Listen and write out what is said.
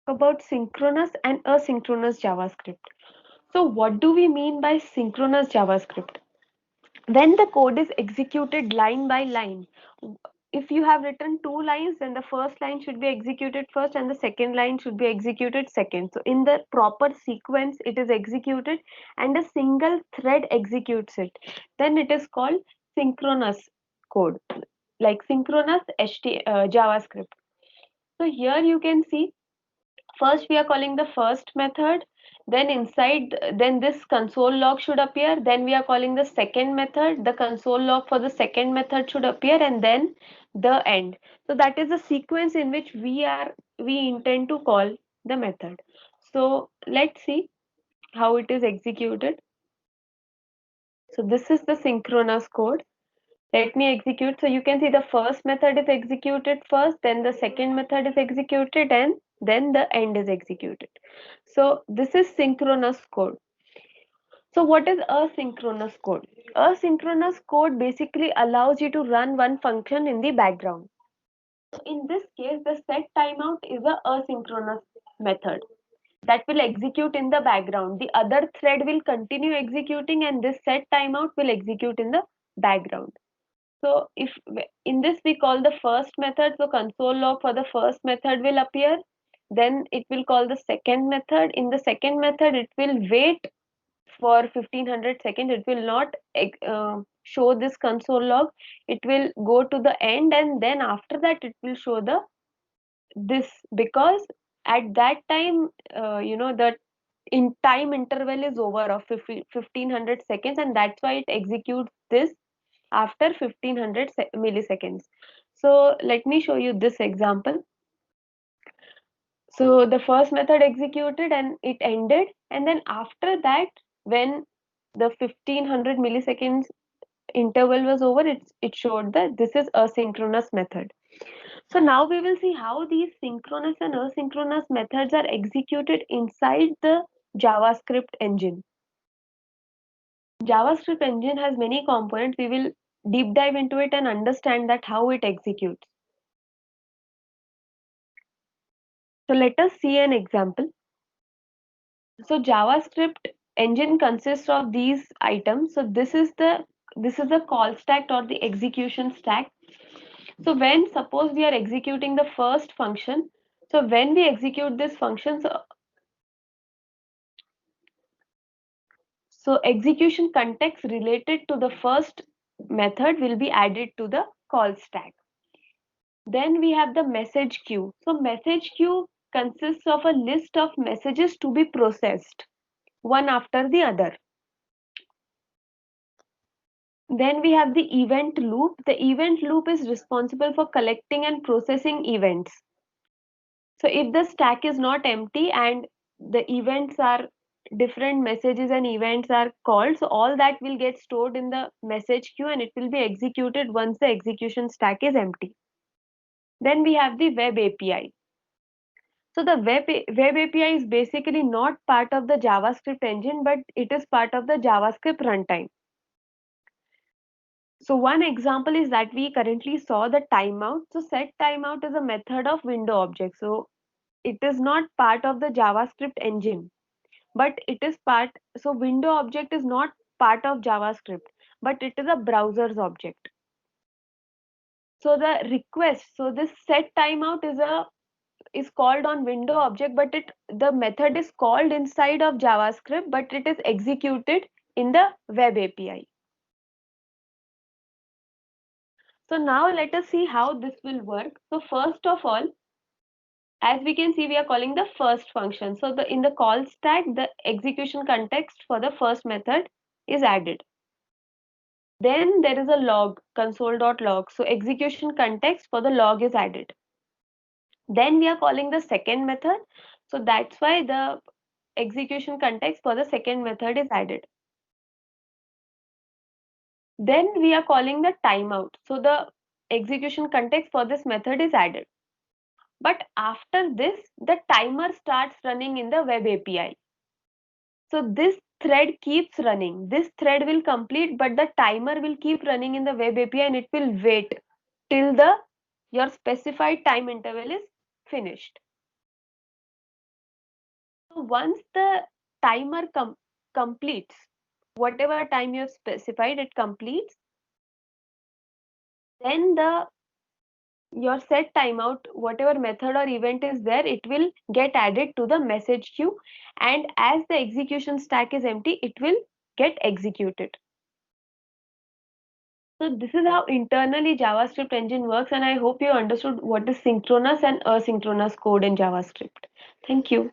about synchronous and asynchronous JavaScript. So what do we mean by synchronous JavaScript? When the code is executed line by line, if you have written two lines, then the first line should be executed first and the second line should be executed second. So in the proper sequence, it is executed and a single thread executes it. Then it is called synchronous code, like synchronous JavaScript. So here you can see, first we are calling the first method, then inside, then this console log should appear, then we are calling the second method, the console log for the second method should appear, and then the end. So that is the sequence in which we intend to call the method. So let's see how it is executed. So this is the synchronous code. Let me execute. So you can see the first method is executed first, then the second method is executed, and then the end is executed. So this is synchronous code. So what is asynchronous code? Asynchronous code basically allows you to run one function in the background. So in this case, the set timeout is a asynchronous method that will execute in the background. The other thread will continue executing and this set timeout will execute in the background. So if in this we call the first method, so console log for the first method will appear. Then it will call the second method. In the second method, it will wait for 1500 seconds. It will not show this console log. It will go to the end, and then after that it will show the this, because at that time the in time interval is over of 1500 seconds, and that's why it executes this after 1500 milliseconds. So let me show you this example. So the first method executed and it ended, and then after that, when the 1500 milliseconds interval was over, it showed that this is asynchronous method. So now we will see how these synchronous and asynchronous methods are executed inside the JavaScript engine. JavaScript engine has many components. We will deep dive into it and understand that how it executes. So let us see an example. So JavaScript engine consists of these items. So this is the call stack or the execution stack. So when suppose we are executing the first function, so when we execute this function, so execution context related to the first method will be added to the call stack. Then we have the message queue. So message queue consists of a list of messages to be processed, one after the other. Then we have the event loop. The event loop is responsible for collecting and processing events. So if the stack is not empty and the events are different messages and events are called, so all that will get stored in the message queue and it will be executed once the execution stack is empty. Then we have the web API. So the web API is basically not part of the JavaScript engine, but it is part of the JavaScript runtime. So one example is that we currently saw the timeout. So set timeout is a method of window object. So it is not part of the JavaScript engine, but it is part. So window object is not part of JavaScript, but it is a browser's object. So the request, so this set timeout is called on window object, but the method is called inside of JavaScript, but it is executed in the web API. So now let us see how this will work. So first of all, as we can see, we are calling the first function. So in the call stack, the execution context for the first method is added. Then there is a log, console.log. So execution context for the log is added. Then we are calling the second method. So that's why the execution context for the second method is added. Then we are calling the timeout. So the execution context for this method is added. But after this, the timer starts running in the web API. So this thread keeps running. This thread will complete, but the timer will keep running in the web API and it will wait till the your specified time interval is finished. So once the timer completes, whatever time you have specified, it completes, then the your set timeout, whatever method or event is there, it will get added to the message queue, and as the execution stack is empty, it will get executed. So this is how internally JavaScript engine works, and I hope you understood what is synchronous and asynchronous code in JavaScript. Thank you.